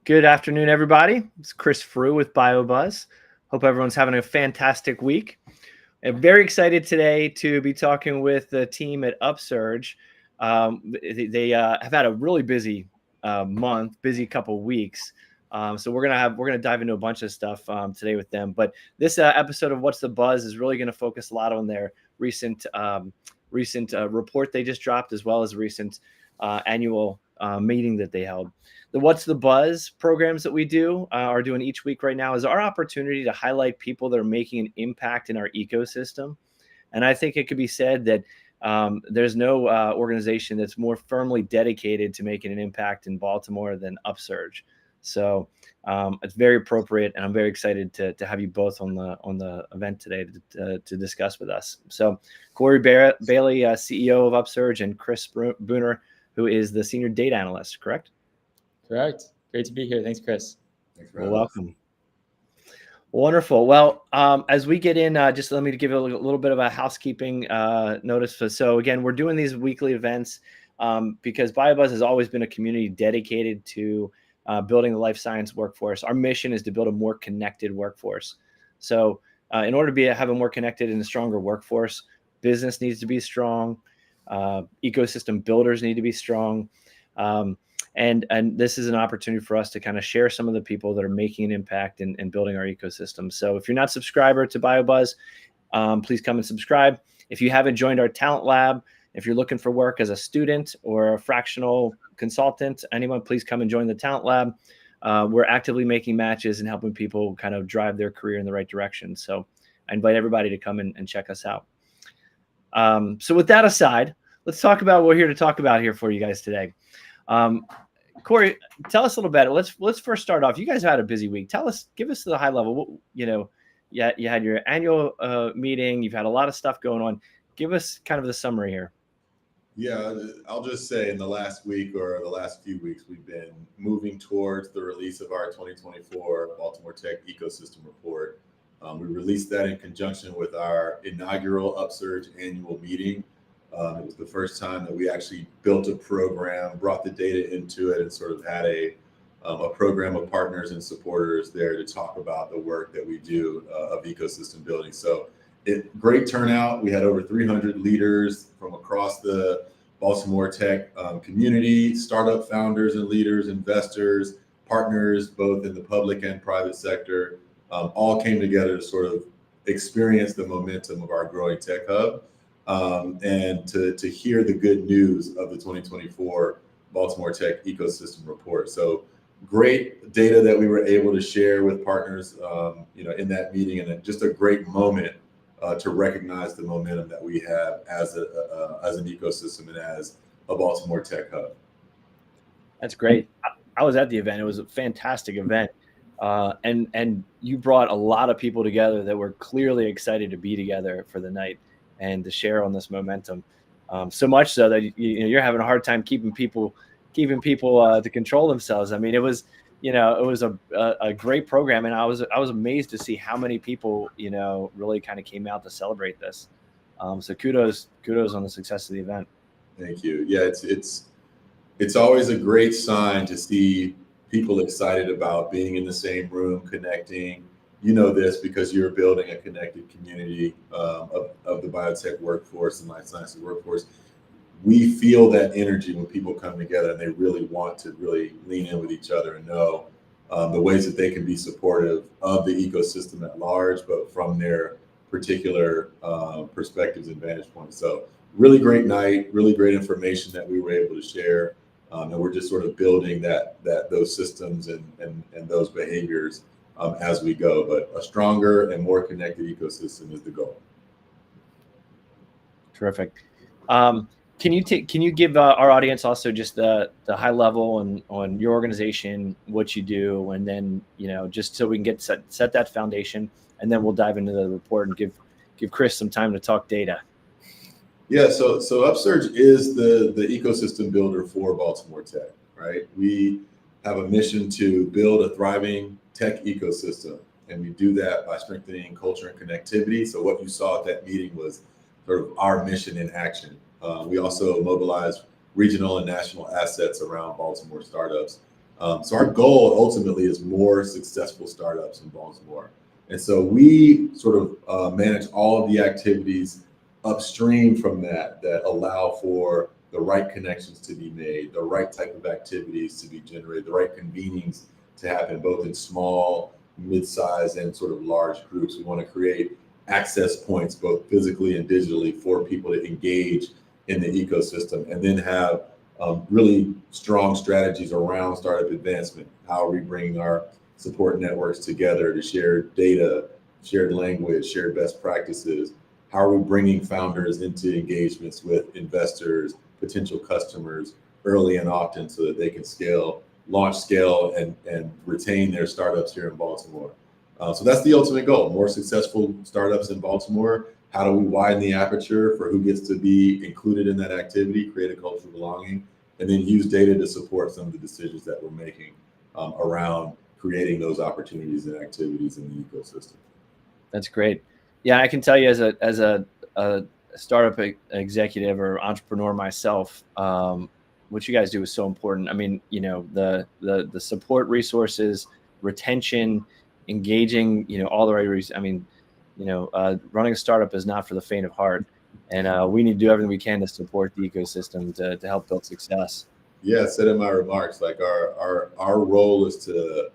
Good afternoon, everybody. It's Chris Frew with BioBuzz. Hope everyone's having a fantastic week. I'm very excited today to be talking with the team at UpSurge. They have had a really busy month, busy couple weeks. So we're gonna dive into a bunch of stuff today with them. But this episode of What's the Buzz is really gonna focus a lot on their recent report they just dropped, as well as a recent annual meeting that they held. The What's the Buzz programs that we are doing each week right now is our opportunity to highlight people that are making an impact in our ecosystem. And I think it could be said that there's no organization that's more firmly dedicated to making an impact in Baltimore than UpSurge. So it's very appropriate, and I'm very excited to have you both on the event today to discuss with us. So Corey Bailey, CEO of UpSurge, and Chris Bunner, who is the senior data analyst, correct? Correct. Great to be here. Thanks, Chris. Thanks for having us. Welcome. Wonderful. Well, as we get in, just let me give you a little bit of a housekeeping notice. So again, we're doing these weekly events because BioBuzz has always been a community dedicated to building the life science workforce. Our mission is to build a more connected workforce. So in order to have a more connected and a stronger workforce, business needs to be strong. Ecosystem builders need to be strong. And this is an opportunity for us to kind of share some of the people that are making an impact in building our ecosystem. So if you're not a subscriber to BioBuzz, please come and subscribe. If you haven't joined our talent lab, if you're looking for work as a student or a fractional consultant, anyone, please come and join the talent lab. We're actively making matches and helping people kind of drive their career in the right direction. So I invite everybody to come and check us out. So with that aside, let's talk about what we're here to talk about here for you guys today. Corey, tell us a little bit. Let's first start off. You guys have had a busy week. Give us the high level. You had your annual meeting. You've had a lot of stuff going on. Give us kind of the summary here. Yeah, I'll just say in the last week or the last few weeks, we've been moving towards the release of our 2024 Baltimore Tech Ecosystem Report. We released that in conjunction with our inaugural UpSurge annual meeting. It was the first time that we actually built a program, brought the data into it, and sort of had a program of partners and supporters there to talk about the work that we do of ecosystem building. So great turnout. We had over 300 leaders from across the Baltimore Tech community, startup founders and leaders, investors, partners, both in the public and private sector, all came together to sort of experience the momentum of our growing tech hub. And to hear the good news of the 2024 Baltimore Tech Ecosystem Report. So great data that we were able to share with partners, in that meeting, and just a great moment to recognize the momentum that we have as an ecosystem and as a Baltimore Tech hub. That's great. I was at the event. It was a fantastic event. And you brought a lot of people together that were clearly excited to be together for the night and to share on this momentum, so much so that you're having a hard time keeping people to control themselves. I mean, it was a great program, and I was amazed to see how many people really kind of came out to celebrate this. So kudos on the success of the event. Thank you. Yeah, it's always a great sign to see people excited about being in the same room, connecting. You know this because you're building a connected community of the biotech workforce and life sciences workforce. We feel that energy when people come together and they really want to really lean in with each other and know the ways that they can be supportive of the ecosystem at large, but from their particular perspectives and vantage points. So really great night, really great information that we were able to share. And we're just sort of building those systems and those behaviors as we go, but a stronger and more connected ecosystem is the goal. Terrific. Can you give our audience also just the high level on your organization, what you do, and then just so we can get set that foundation, and then we'll dive into the report and give Chris some time to talk data. Yeah, so UpSurge is the ecosystem builder for Baltimore Tech, right? We have a mission to build a thriving tech ecosystem, and we do that by strengthening culture and connectivity. So what you saw at that meeting was sort of our mission in action. We also mobilize regional and national assets around Baltimore startups So our goal ultimately is more successful startups in Baltimore. And so we sort of manage all of the activities upstream from that allow for the right connections to be made, the right type of activities to be generated, the right convenings to happen, both in small, mid-size, and sort of large groups. We want to create access points, both physically and digitally, for people to engage in the ecosystem, and then have really strong strategies around startup advancement. How are we bringing our support networks together to share data, shared language, shared best practices? How are we bringing founders into engagements with investors, potential customers early and often so that they can launch, scale, and retain their startups here in Baltimore? So that's the ultimate goal: more successful startups in Baltimore. How do we widen the aperture for who gets to be included in that activity, create a culture of belonging, and then use data to support some of the decisions that we're making around creating those opportunities and activities in the ecosystem. That's great. Yeah, I can tell you as a startup executive or entrepreneur myself, what you guys do is so important. I mean, you know, the support resources, retention, engaging, you know, all the right reasons. I mean, you know, running a startup is not for the faint of heart, and we need to do everything we can to support the ecosystem to help build success. Yeah, I said in my remarks, like our role is to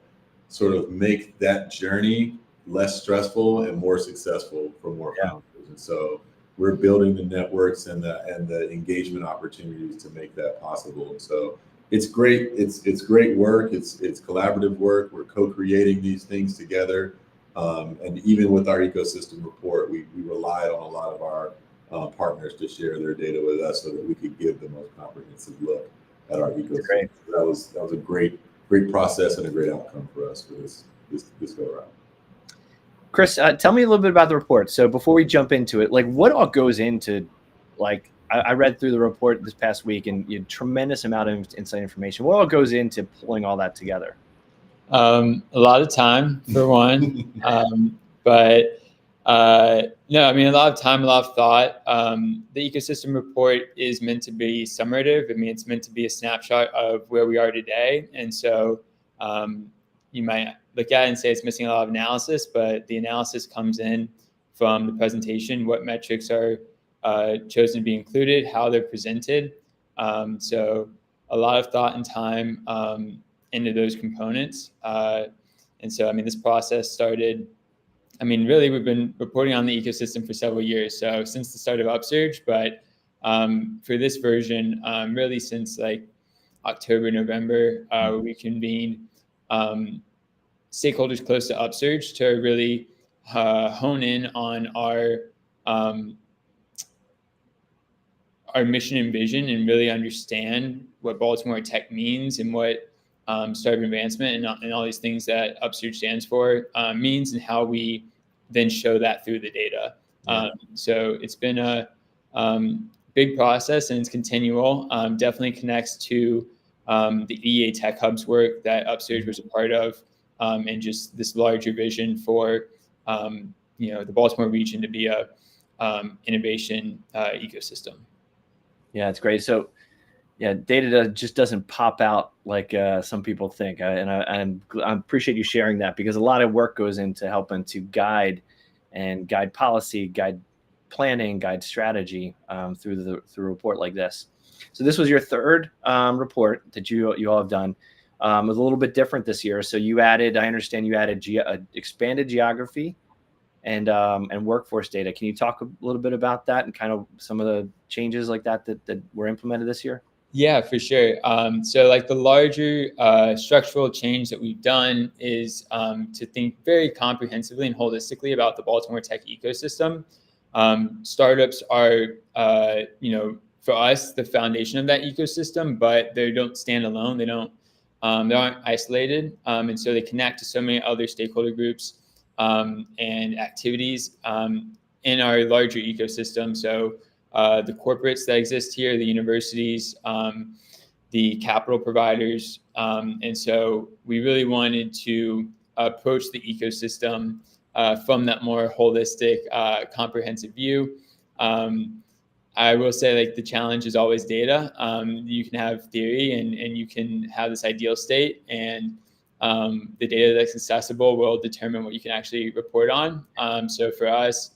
sort of make that journey less stressful and more successful for more founders. And so we're building the networks and the engagement opportunities to make that possible. And so it's great. It's great work. It's collaborative work. We're co-creating these things together. And even with our ecosystem report, we relied on a lot of our partners to share their data with us so that we could give the most comprehensive look at our ecosystem. That was a great process and a great outcome for us for this go around. Chris, tell me a little bit about the report. So before we jump into it, like what all goes into, like I read through the report this past week, and you had a tremendous amount of inside information. What all goes into pulling all that together? A lot of time for one, but no, I mean, a lot of time, a lot of thought. The ecosystem report is meant to be summative. I mean, it's meant to be a snapshot of where we are today. And so you might look at it and say it's missing a lot of analysis, but the analysis comes in from the presentation, what metrics are chosen to be included, how they're presented. So a lot of thought and time into those components. And so, I mean, this process started, I mean, really, we've been reporting on the ecosystem for several years. So since the start of UpSurge, but for this version, really since like October, November, we convened stakeholders close to UpSurge to really hone in on our mission and vision and really understand what Baltimore tech means and what startup advancement and all these things that UpSurge stands for means, and how we then show that through the data. So it's been a big process, and it's continual. Definitely connects to the EA Tech Hub's work that UpSurge was a part of, and just this larger vision for the Baltimore region to be a innovation ecosystem. Yeah, it's great. So yeah, data just doesn't pop out like some people think. I appreciate you sharing that, because a lot of work goes into helping to guide policy, guide planning, guide strategy through a report like this. So this was your third report that you all have done. It was a little bit different this year. So I understand you added expanded geography and workforce data. Can you talk a little bit about that and kind of some of the changes like that were implemented this year? Yeah, for sure. So like the larger structural change that we've done is to think very comprehensively and holistically about the Baltimore tech ecosystem. Startups are, for us, the foundation of that ecosystem, but they don't stand alone. They aren't isolated. And so they connect to so many other stakeholder groups and activities in our larger ecosystem. So the corporates that exist here, the universities, the capital providers. And so we really wanted to approach the ecosystem from that more holistic, comprehensive view. I will say, like, the challenge is always data. You can have theory and you can have this ideal state, and the data that's accessible will determine what you can actually report on. So for us,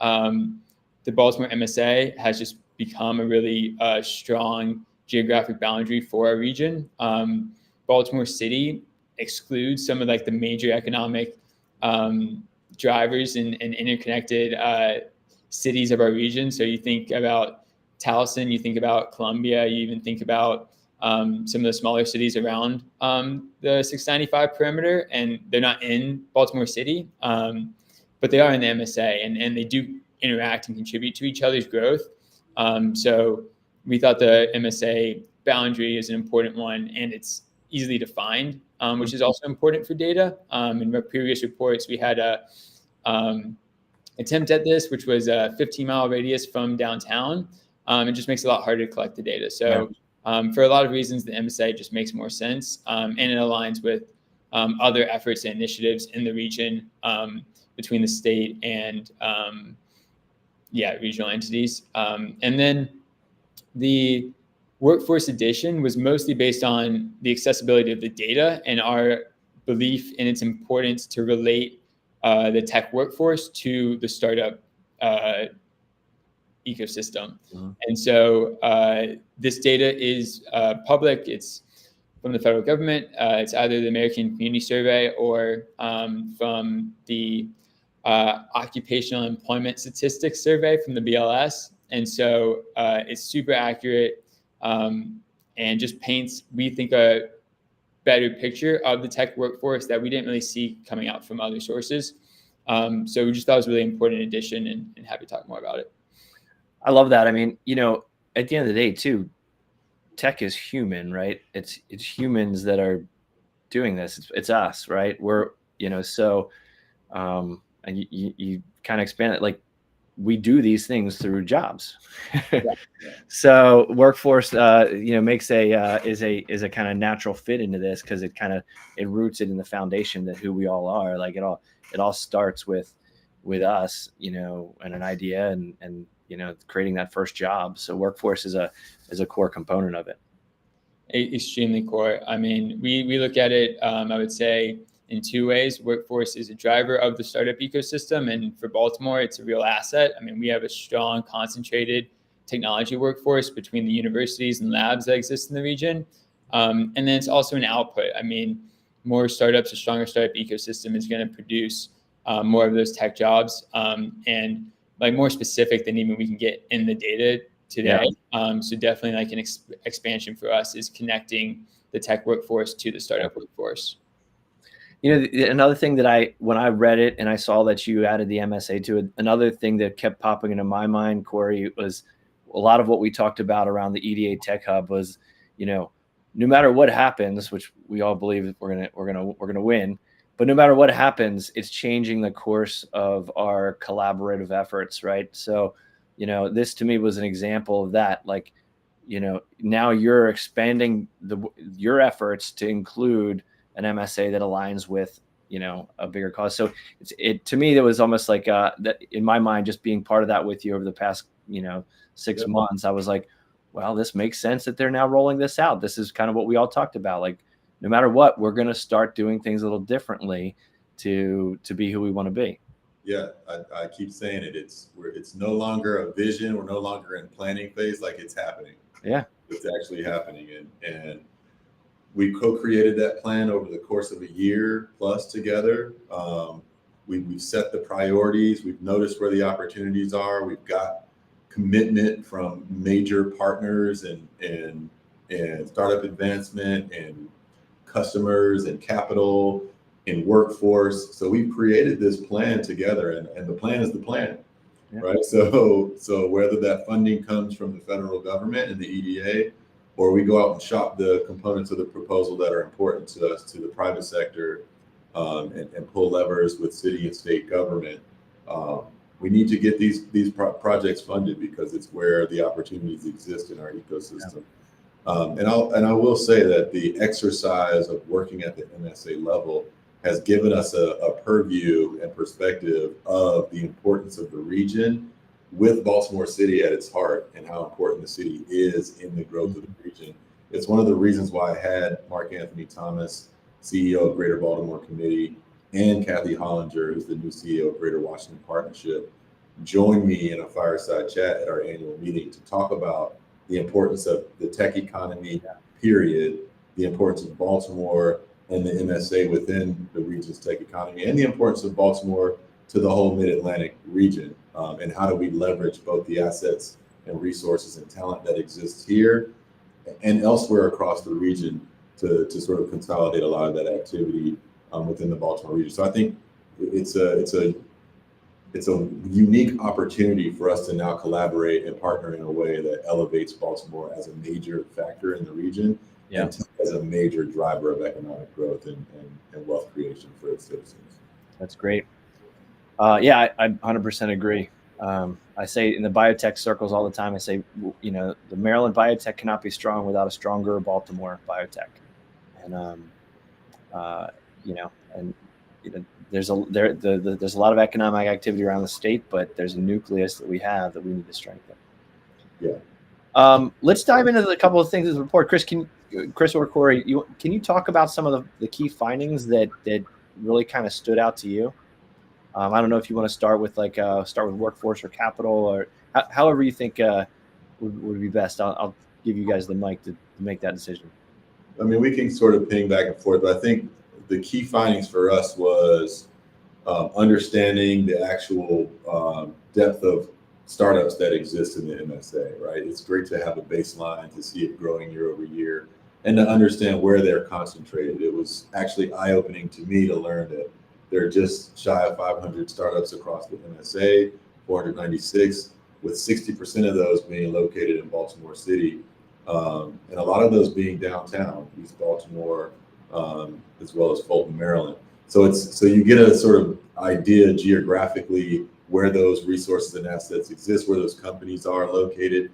the Baltimore MSA has just become a really strong geographic boundary for our region. Baltimore City excludes some of like the major economic drivers and interconnected cities of our region. So you think about Towson, you think about Columbia, you even think about some of the smaller cities around the 695 perimeter, and they're not in Baltimore City, but they are in the MSA, and they do interact and contribute to each other's growth. So we thought the MSA boundary is an important one, and it's easily defined, which is also important for data. In our previous reports, we had a attempt at this, which was a 15-mile radius from downtown. It just makes it a lot harder to collect the data. So for a lot of reasons, the MSA just makes more sense, and it aligns with other efforts and initiatives in the region between the state and regional entities. And then the workforce addition was mostly based on the accessibility of the data and our belief in its importance to relate the tech workforce to the startup ecosystem. And so this data is public. It's from the federal government. It's either the American Community Survey or from the Occupational Employment Statistics Survey from the BLS. And so it's super accurate and just paints, we think, a better picture of the tech workforce that we didn't really see coming out from other sources. So we just thought it was a really important addition, and happy to talk more about it. I love that. I mean, at the end of the day too, tech is human, right? It's humans that are doing this. It's us, right? We're, so, and you kind of expand it, like, we do these things through jobs. So workforce, makes is a kind of natural fit into this, because it roots it in the foundation that who we all are. Like, it all starts with us, and an idea and creating that first job. So workforce is a core component of it. Extremely core. I mean, we look at it, I would say, in two ways. Workforce is a driver of the startup ecosystem, and for Baltimore, it's a real asset. I mean, we have a strong, concentrated technology workforce between the universities and labs that exist in the region. And then it's also an output. I mean, more startups, a stronger startup ecosystem is going to produce more of those tech jobs, and like more specific than even we can get in the data today. So definitely, like, an expansion for us is connecting the tech workforce to the startup workforce. Another thing that when I read it and I saw that you added the MSA to it, another thing that kept popping into my mind, Corey, was a lot of what we talked about around the EDA Tech Hub was, no matter what happens, which we all believe we're gonna win, but no matter what happens, it's changing the course of our collaborative efforts, right? So, this to me was an example of that. Like, now you're expanding your efforts to include an MSA that aligns with, a bigger cause. So to me, that was almost like that in my mind, just being part of that with you over the past, 6 months, I was like, well, this makes sense that they're now rolling this out. This is kind of what we all talked about. Like, no matter what, we're going to start doing things a little differently to be who we want to be. Yeah, I keep saying it. It's no longer a vision. We're no longer in planning phase. Like, it's happening. Yeah, it's actually happening, and we co-created that plan over the course of a year plus together. We've set the priorities. We've noticed where the opportunities are. We've got commitment from major partners and startup advancement and customers and capital and workforce. So we've created this plan together, and the plan is the plan, right? So whether that funding comes from the federal government and the EDA, or we go out and shop the components of the proposal that are important to us, to the private sector, and pull levers with city and state government. We need to get these projects funded, because it's where the opportunities exist in our ecosystem. And I will say that the exercise of working at the MSA level has given us a purview and perspective of the importance of the region with Baltimore City at its heart and how important the city is in the growth of the region. It's one of the reasons why I had Mark Anthony Thomas, CEO of Greater Baltimore Committee, and Kathy Hollinger, who's the new CEO of Greater Washington Partnership, join me in a fireside chat at our annual meeting to talk about the importance of the tech economy, period, the importance of Baltimore and the MSA within the region's tech economy, and the importance of Baltimore to the whole Mid-Atlantic region, and how do we leverage both the assets and resources and talent that exists here and elsewhere across the region to sort of consolidate a lot of that activity within the Baltimore region. So I think it's a unique opportunity for us to now collaborate and partner in a way that elevates Baltimore as a major factor in the region, and as a major driver of economic growth and wealth creation for its citizens. That's great. I 100% agree. I say in the biotech circles all the time, I say, the Maryland biotech cannot be strong without a stronger Baltimore biotech. And, there's a lot of economic activity around the state, but there's a nucleus that we have that we need to strengthen. Yeah. Let's dive into a couple of things in the report. Chris or Corey, can you talk about some of the key findings that really kind of stood out to you? I don't know if you want to start with workforce or capital, or however you think would be best. I'll give you guys the mic to make that decision. I mean, we can sort of ping back and forth, but I think the key findings for us was understanding the actual depth of startups that exist in the MSA, right? It's great to have a baseline, to see it growing year over year, and to understand where they're concentrated. It was actually eye-opening to me to learn that they're just shy of 500 startups across the MSA, 496, with 60% of those being located in Baltimore City, and a lot of those being downtown, East Baltimore, as well as Fulton, Maryland. So you get a sort of idea geographically where those resources and assets exist, where those companies are located.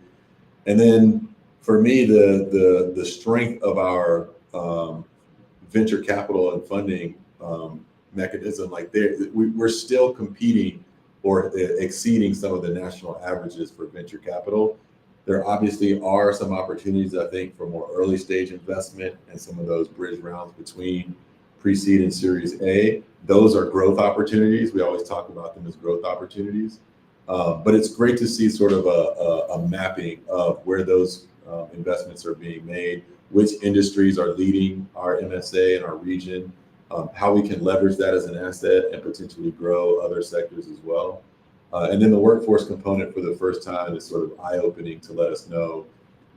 And then for me, the strength of our venture capital and funding mechanism, we're still competing or exceeding some of the national averages for venture capital. There obviously are some opportunities, I think, for more early stage investment and some of those bridge rounds between pre-seed and Series A. Those are growth opportunities. We always talk about them as growth opportunities. But it's great to see sort of a mapping of where those investments are being made, which industries are leading our MSA and our region, how we can leverage that as an asset and potentially grow other sectors as well. And then the workforce component for the first time is sort of eye-opening to let us know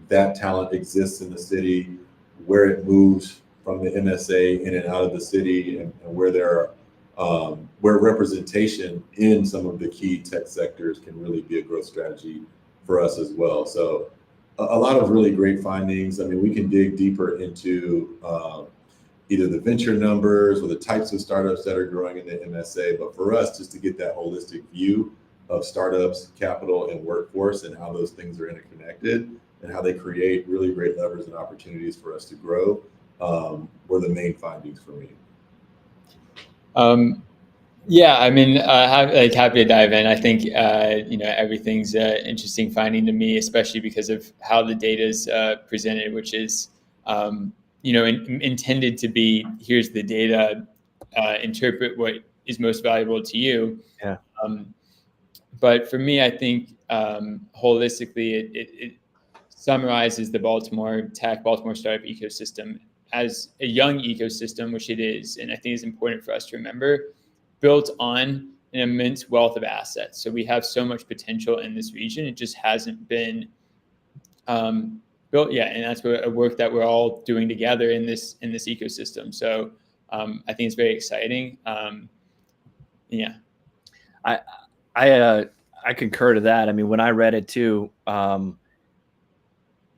that talent exists in the city, where it moves from the MSA in and out of the city, and where there are where representation in some of the key tech sectors can really be a growth strategy for us as well. So a lot of really great findings. I mean, we can dig deeper into either the venture numbers or the types of startups that are growing in the MSA, but for us, just to get that holistic view of startups, capital, and workforce, and how those things are interconnected, and how they create really great levers and opportunities for us to grow, were the main findings for me. I mean, happy to dive in. I think everything's an interesting finding to me, especially because of how the data is presented, which is intended to be, here's the data, interpret what is most valuable to you. Yeah. But for me, I think holistically, it summarizes the Baltimore startup ecosystem as a young ecosystem, which it is. And I think it's important for us to remember, built on an immense wealth of assets. So we have so much potential in this region. It just hasn't been built yet. And that's a work that we're all doing together in this ecosystem. So I think it's very exciting. I concur to that. I mean, when I read it too,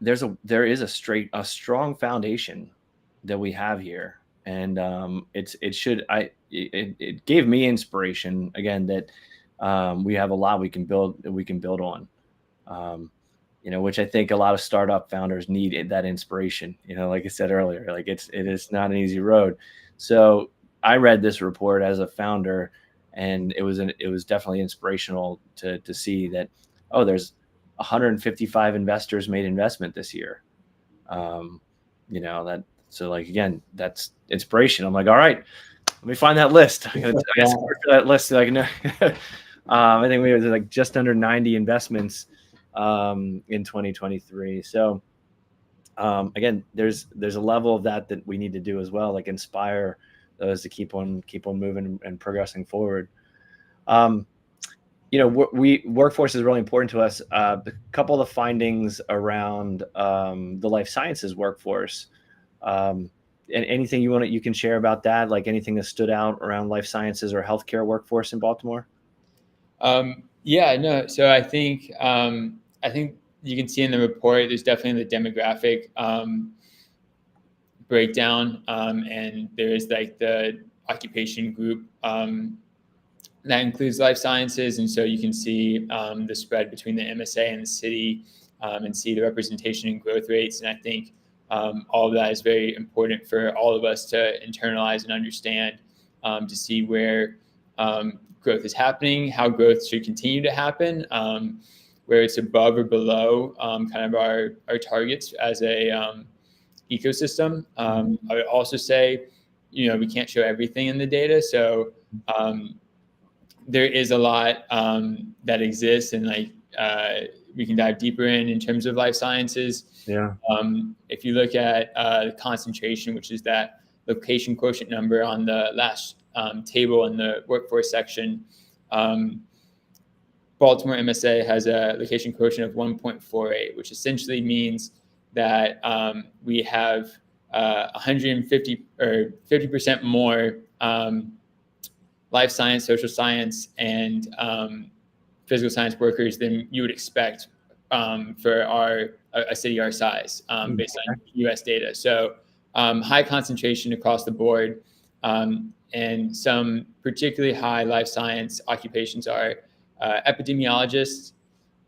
there is a strong foundation that we have here, and it gave me inspiration again that we have a lot we can build on, which I think a lot of startup founders need that inspiration. Like I said earlier, like it is not an easy road. So I read this report as a founder, and it was definitely inspirational to see that oh, there's 155 investors made investment this year. So like, again, that's inspiration. I'm like, all right, let me find that list. I got to score for that list. Like, no, I think we were like just under 90 investments in 2023. So again, there's a level of that we need to do as well, like inspire those to keep on moving and progressing forward. Workforce is really important to us. A couple of the findings around the life sciences workforce. And anything you can share about that, like anything that stood out around life sciences or healthcare workforce in Baltimore? So I think you can see in the report, there's definitely the demographic breakdown, and there's like the occupation group that includes life sciences. And so you can see the spread between the MSA and the city, and see the representation and growth rates. And I think all of that is very important for all of us to internalize and understand, to see where growth is happening, how growth should continue to happen, where it's above or below kind of our targets as a ecosystem. I would also say, we can't show everything in the data. So there is a lot that exists, and like we can dive deeper in terms of life sciences. Yeah. If you look at the concentration, which is that location quotient number on the last table in the workforce section, Baltimore MSA has a location quotient of 1.48, which essentially means that we have 150 or 50% more life science, social science, and physical science workers than you would expect for a city our size, based on U.S. data. So high concentration across the board, and some particularly high life science occupations are epidemiologists,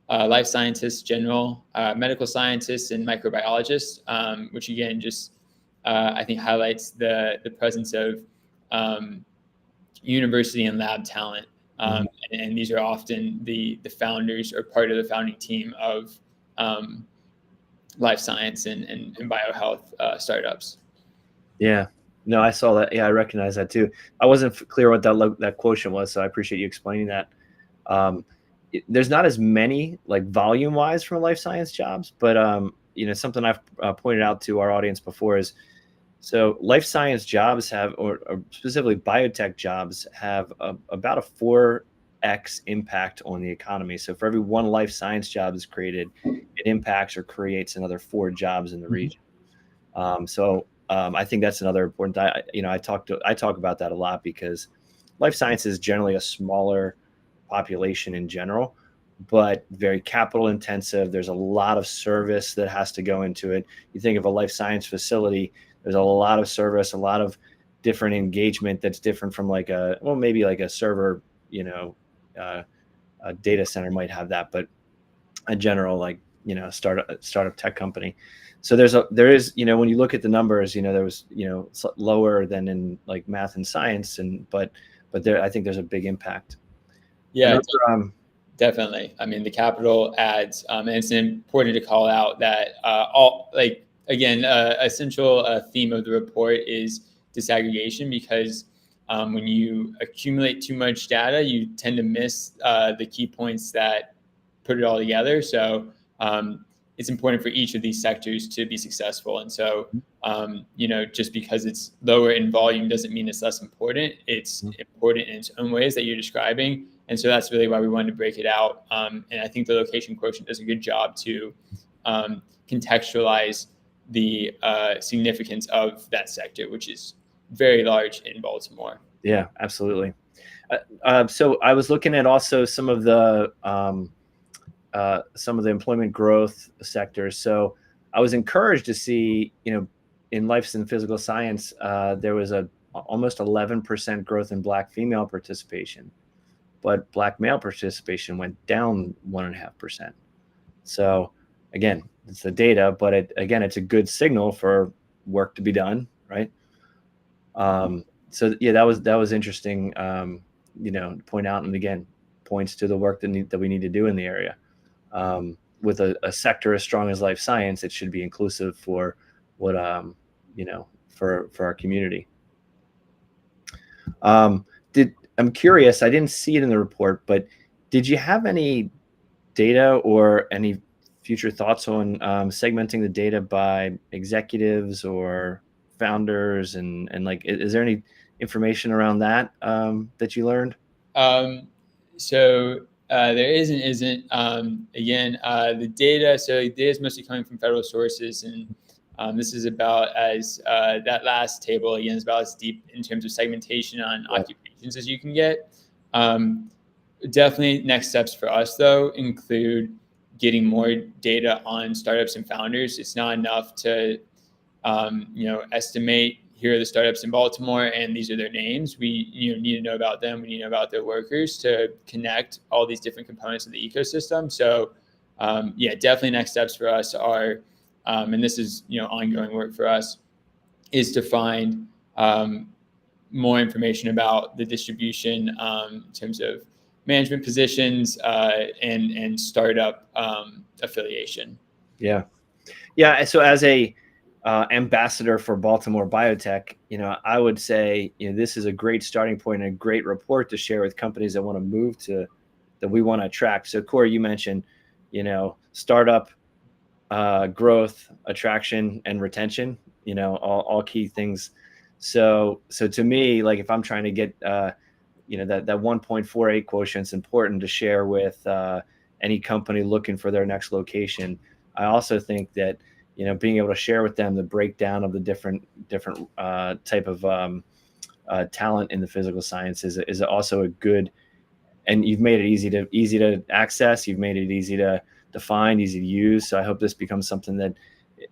life scientists, general medical scientists, and microbiologists, which again just I think highlights the presence of university and lab talent. And these are often the founders or part of the founding team of life science and biohealth startups. Yeah, no, I saw that. Yeah, I recognize that too. I wasn't clear what that quotient was, so I appreciate you explaining that. There's not as many like volume wise from life science jobs, but something I've pointed out to our audience before is, so life science jobs have, or specifically biotech jobs have about a 4x impact on the economy. So for every one life science job is created, it impacts or creates another 4 jobs in the region. I think that's another important. I talk about that a lot, because life science is generally a smaller population in general, but very capital intensive. There's a lot of service that has to go into it. You think of a life science facility, there's a lot of service, a lot of different engagement that's different from maybe like a server, a data center might have that, but a general startup tech company. So there is when you look at the numbers, there was lower than in like math and science, but there, I think there's a big impact. Yeah, definitely. I mean, the capital adds, and it's important to call out that essential theme of the report is disaggregation, because when you accumulate too much data, you tend to miss the key points that put it all together. So it's important for each of these sectors to be successful. And so, just because it's lower in volume doesn't mean it's less important. It's important in its own ways that you're describing. And so that's really why we wanted to break it out. And I think the location quotient does a good job to contextualize the significance of that sector, which is very large in Baltimore. Yeah, absolutely. So I was looking at also some of the employment growth sectors. So I was encouraged to see, in life and physical science, there was almost 11% growth in Black female participation, but Black male participation went down 1.5%. So again, it's the data, but it's a good signal for work to be done, right? So yeah, that was interesting, to point out, and again, points to the work that we need to do in the area. with a sector as strong as life science, it should be inclusive for what, for our community. I'm curious, I didn't see it in the report, but did you have any data or any future thoughts on segmenting the data by executives or founders, and like, is there any information around that that you learned? So there is and isn't. Again, the data. So the data is mostly coming from federal sources, and this is about as that last table again is about as deep in terms of segmentation on occupations as you can get. Definitely, next steps for us though include getting more data on startups and founders. It's not enough to estimate, here are the startups in Baltimore and these are their names. We need to know about them. We need to know about their workers to connect all these different components of the ecosystem. So definitely next steps for us are, and this is ongoing work for us, is to find more information about the distribution in terms of management positions and startup affiliation. Yeah. So as a ambassador for Baltimore biotech, I would say, this is a great starting point and a great report to share with companies that want to move to, that we want to attract. So Corey, you mentioned, startup, growth, attraction, and retention, all key things. So to me, like if I'm trying to get, that 1.48 quotient is important to share with any company looking for their next location. I also think that, being able to share with them the breakdown of the different type of talent in the physical sciences is also a good, and you've made it easy to access. You've made it easy to find, easy to use. So I hope this becomes something that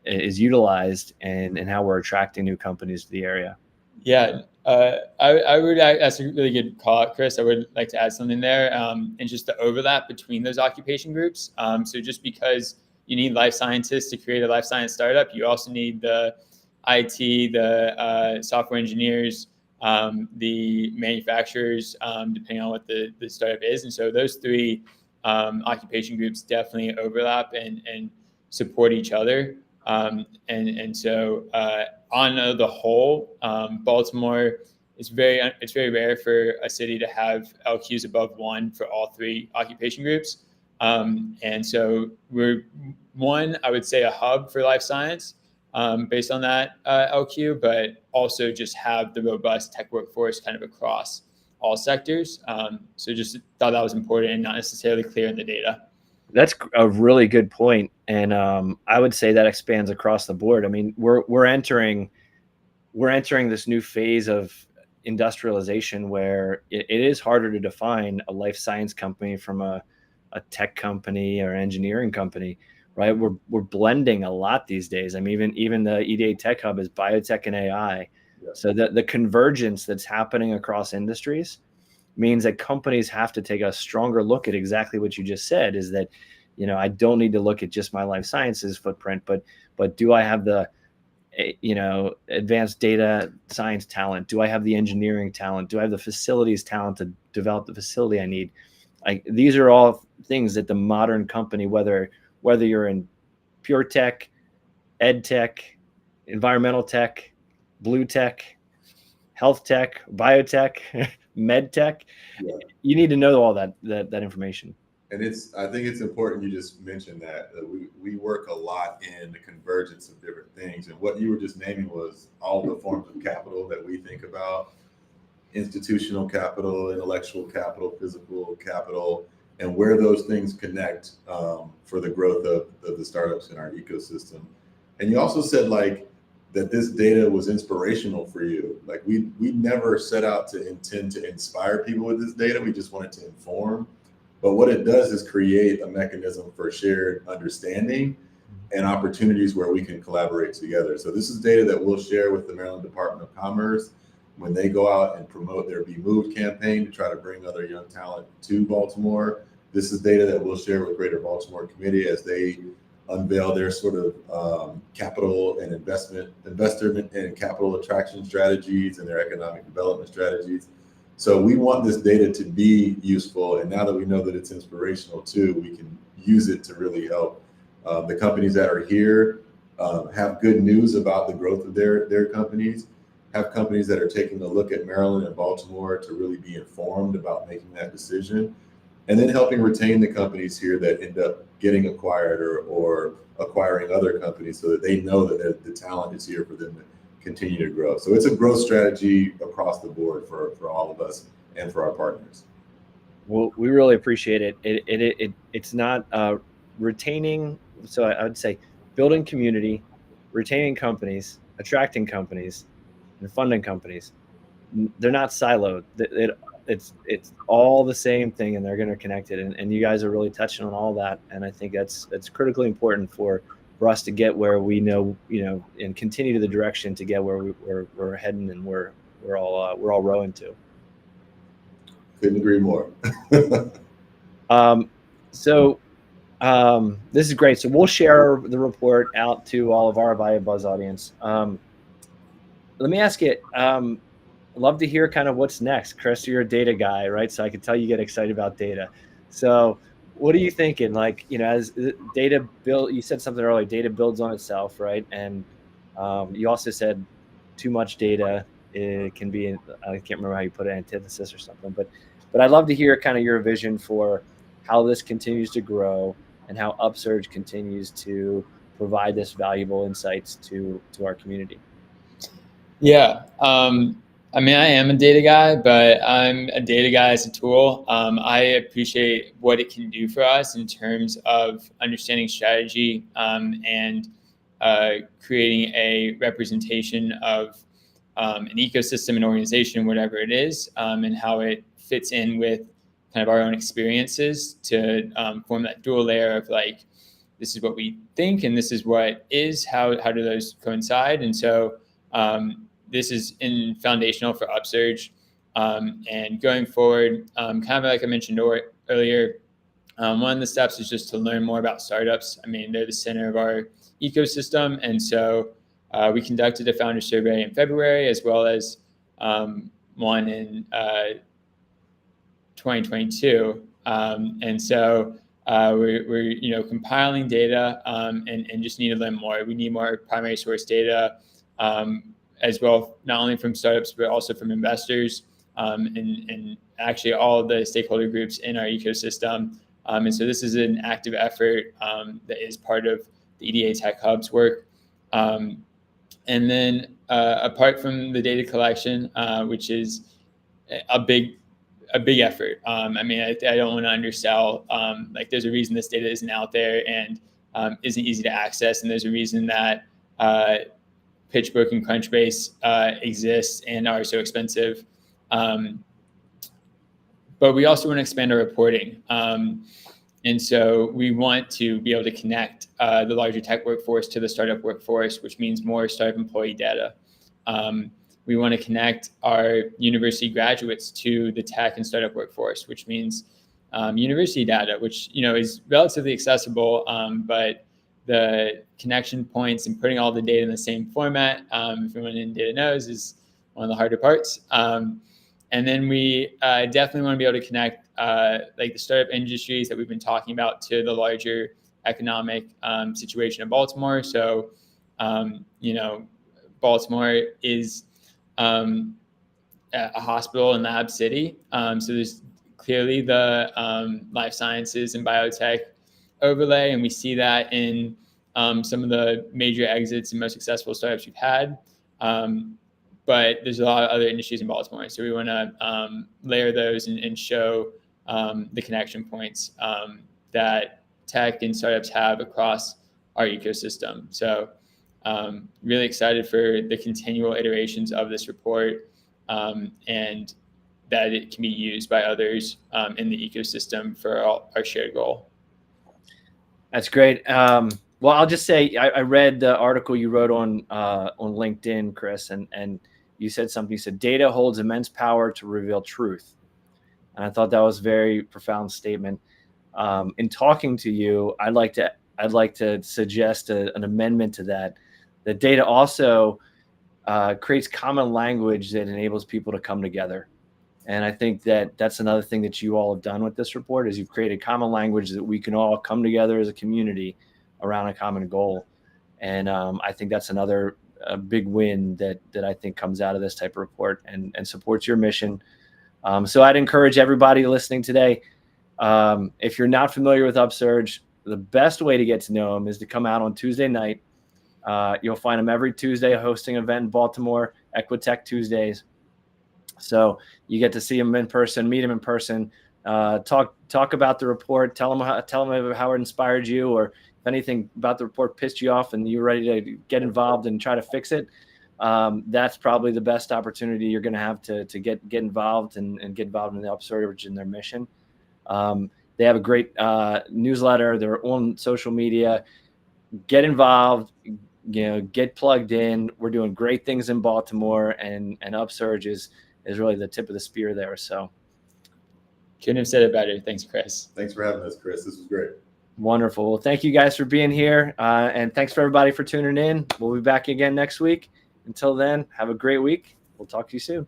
is utilized and how we're attracting new companies to the area. Yeah, I would. That's a really good call out, Chris. I would like to add something there, and just the overlap between those occupation groups. So just because you need life scientists to create a life science startup, you also need the IT, the software engineers, the manufacturers, depending on what the startup is. And so those three occupation groups definitely overlap and support each other. And so on the whole, Baltimore it's very rare for a city to have LQs above 1 for all three occupation groups. And so we're I would say a hub for life science based on that LQ, but also just have the robust tech workforce kind of across all sectors. So just thought that was important and not necessarily clear in the data. That's a really good point. And I would say that expands across the board. I mean, we're entering this new phase of industrialization where it is harder to define a life science company from a tech company or engineering company, right? We're blending a lot these days. I mean, even the EDA Tech Hub is biotech and AI. Yeah. So the convergence that's happening across industries means that companies have to take a stronger look at exactly what you just said, is that, I don't need to look at just my life sciences footprint, but do I have the, advanced data science talent? Do I have the engineering talent? Do I have the facilities talent to develop the facility I need? These are all things that the modern company, whether you're in pure tech, ed tech, environmental tech, blue tech, health tech, biotech, med tech, you need to know all that information. And I think it's important you just mentioned that we work a lot in the convergence of different things. And what you were just naming was all the forms of capital that we think about: institutional capital, intellectual capital, physical capital, and where those things connect for the growth of the startups in our ecosystem. And you also said that this data was inspirational for you. We never set out to intend to inspire people with this data. We just wanted to inform. But what it does is create a mechanism for shared understanding and opportunities where we can collaborate together. So this is data that we'll share with the Maryland Department of Commerce when they go out and promote their Be Moved campaign to try to bring other young talent to Baltimore. This is data that we'll share with Greater Baltimore Committee as they unveil their sort of capital and investment and capital attraction strategies and their economic development strategies. So we want this data to be useful. And now that we know that it's inspirational too, we can use it to really help the companies that are here have good news about the growth of their companies, have companies that are taking a look at Maryland and Baltimore to really be informed about making that decision, and then helping retain the companies here that end up getting acquired or acquiring other companies so that they know that the talent is here for them to continue to grow. So it's a growth strategy across the board for all of us and for our partners. Well, we really appreciate it. It's not retaining. So I would say building community, retaining companies, attracting companies, and funding companies. They're not siloed. It's all the same thing, and they're interconnected. And you guys are really touching on all that. And I think that's critically important for us to get where we know, and continue to the direction to get where we're heading, and we're all rowing to. Couldn't agree more. So this is great. So we'll share the report out to all of our BioBuzz audience. Let me ask you, I'd love to hear kind of what's next. Chris, you're a data guy, right? So I can tell you get excited about data. So what are you thinking? Like, as data build, you said something earlier, data builds on itself, right? And you also said too much data, it can be, I can't remember how you put it, antithesis or something, but I'd love to hear kind of your vision for how this continues to grow and how UpSurge continues to provide this valuable insights to our community. Yeah. I mean, I am a data guy, but I'm a data guy as a tool. I appreciate what it can do for us in terms of understanding strategy and creating a representation of an ecosystem, an organization, whatever it is, and how it fits in with kind of our own experiences to form that dual layer of like, this is what we think and this is what is, how do those coincide? And so this is foundational for UpSurge. And going forward, kind of like I mentioned earlier, one of the steps is just to learn more about startups. I mean, they're the center of our ecosystem. And so we conducted a founder survey in February, as well as one in 2022. And so we're compiling data and just need to learn more. We need more primary source data as well, not only from startups, but also from investors and actually all of the stakeholder groups in our ecosystem. And so this is an active effort that is part of the EDA Tech Hub's work. And then apart from the data collection, which is a big effort. I mean, I don't want to undersell, like there's a reason this data isn't out there and isn't easy to access. And there's a reason that PitchBook and Crunchbase exists and are so expensive. But we also want to expand our reporting. And so we want to be able to connect the larger tech workforce to the startup workforce, which means more startup employee data. We want to connect our university graduates to the tech and startup workforce, which means university data, which is relatively accessible, but the connection points and putting all the data in the same format, if anyone in data knows, is one of the harder parts. And then we definitely want to be able to connect like the startup industries that we've been talking about to the larger economic situation in Baltimore. So, Baltimore is a hospital and lab city. So there's clearly the life sciences and biotech overlay, and we see that in some of the major exits and most successful startups we've had. But there's a lot of other industries in Baltimore. So we want to layer those and show the connection points that tech and startups have across our ecosystem. So really excited for the continual iterations of this report and that it can be used by others in the ecosystem for our shared goal. That's great. Well, I'll just say I read the article you wrote on LinkedIn, Chris, and you said something. You said data holds immense power to reveal truth, and I thought that was a very profound statement. In talking to you, I'd like to suggest an amendment to that. That data also creates common language that enables people to come together. And I think that that's another thing that you all have done with this report is you've created common language that we can all come together as a community around a common goal. And I think that's another big win that I think comes out of this type of report and supports your mission. So I'd encourage everybody listening today, if you're not familiar with UpSurge, the best way to get to know them is to come out on Tuesday night. You'll find them every Tuesday hosting an event in Baltimore, Equitech Tuesdays. So you get to see them in person, meet them in person, talk about the report, tell them how it inspired you, or if anything about the report pissed you off and you're ready to get involved and try to fix it. That's probably the best opportunity you're going to have to get involved and get involved in the UpSurge and their mission. They have a great newsletter, their own social media. Get involved, get plugged in. We're doing great things in Baltimore, and UpSurge is really the tip of the spear there. So couldn't have said it better. Thanks, Chris. Thanks for having us, Chris. This was great. Wonderful. Well, thank you guys for being here. And thanks for everybody for tuning in. We'll be back again next week. Until then, have a great week. We'll talk to you soon.